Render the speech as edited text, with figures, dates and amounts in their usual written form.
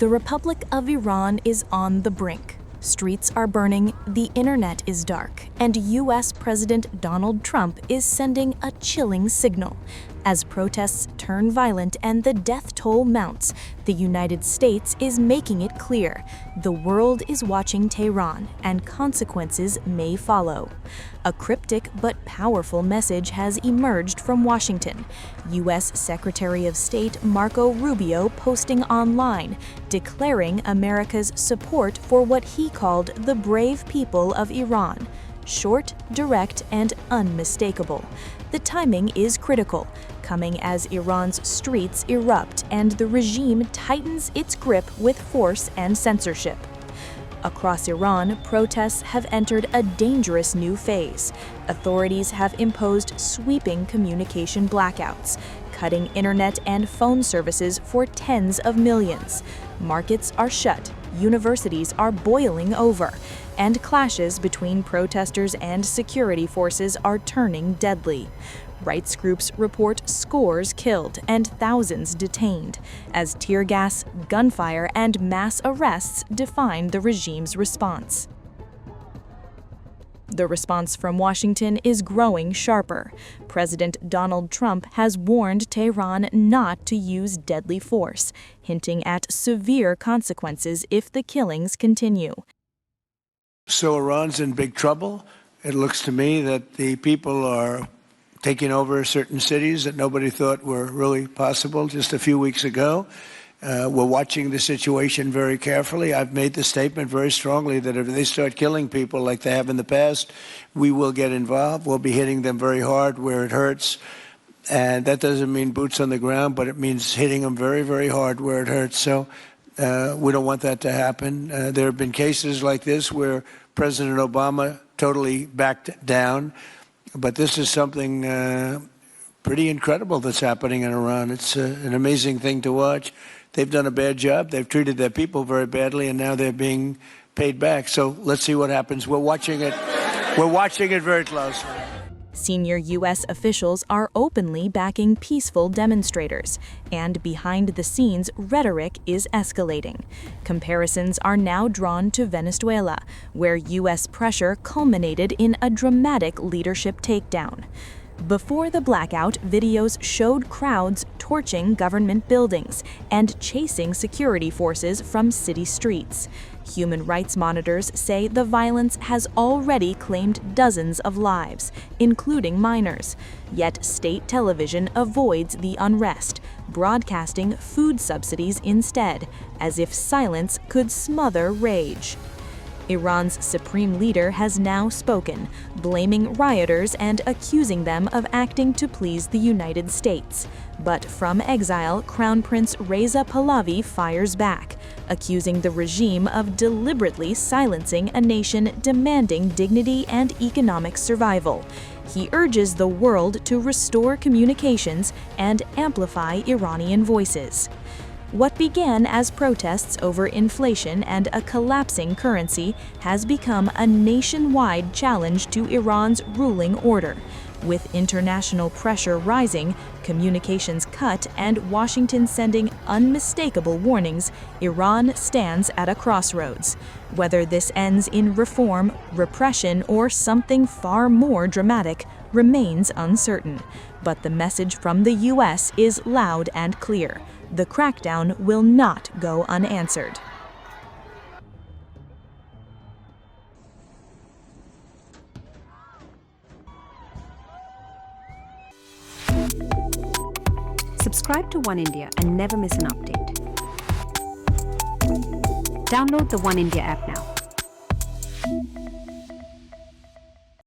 The Republic of Iran is on the brink. Streets are burning, the internet is dark, and US President Donald Trump is sending a chilling signal. As protests turn violent and the death toll mounts, the United States is making it clear the world is watching Tehran and consequences may follow. A cryptic but powerful message has emerged from Washington. U.S. Secretary of State Marco Rubio posting online, declaring America's support for what he called the brave people of Iran. Short, direct, and unmistakable. The timing is critical, coming as Iran's streets erupt and the regime tightens its grip with force and censorship. Across Iran, protests have entered a dangerous new phase. Authorities have imposed sweeping communication blackouts, cutting internet and phone services for tens of millions. Markets are shut, universities are boiling over, and clashes between protesters and security forces are turning deadly. Rights groups report scores killed and thousands detained, as tear gas, gunfire, and mass arrests define the regime's response. The response from Washington is growing sharper. President Donald Trump has warned Tehran not to use deadly force, hinting at severe consequences if the killings continue. So Iran's in big trouble. It looks to me that the people are taking over certain cities that nobody thought were really possible just a few weeks ago. We're watching the situation very carefully. I've made the statement very strongly that if they start killing people like they have in the past, we will get involved. We'll be hitting them very hard where it hurts. And that doesn't mean boots on the ground, but it means hitting them very, very hard where it hurts. So we don't want that to happen. There have been cases like this where President Obama totally backed down. But this is something pretty incredible that's happening in Iran. It's an amazing thing to watch. They've done a bad job. They've treated their people very badly, and now they're being paid back. So let's see what happens. We're watching it. We're watching it very closely. Senior U.S. officials are openly backing peaceful demonstrators, and behind the scenes, rhetoric is escalating. Comparisons are now drawn to Venezuela, where U.S. pressure culminated in a dramatic leadership takedown. Before the blackout, videos showed crowds torching government buildings and chasing security forces from city streets. Human rights monitors say the violence has already claimed dozens of lives, including minors. Yet state television avoids the unrest, broadcasting food subsidies instead, as if silence could smother rage. Iran's supreme leader has now spoken, blaming rioters and accusing them of acting to please the United States. But from exile, Crown Prince Reza Pahlavi fires back, accusing the regime of deliberately silencing a nation demanding dignity and economic survival. He urges the world to restore communications and amplify Iranian voices. What began as protests over inflation and a collapsing currency has become a nationwide challenge to Iran's ruling order. With international pressure rising, communications cut, and Washington sending unmistakable warnings, Iran stands at a crossroads. Whether this ends in reform, repression, or something far more dramatic remains uncertain. But the message from the U.S. is loud and clear. The crackdown will not go unanswered. Subscribe to One India and never miss an update. Download the One India app now.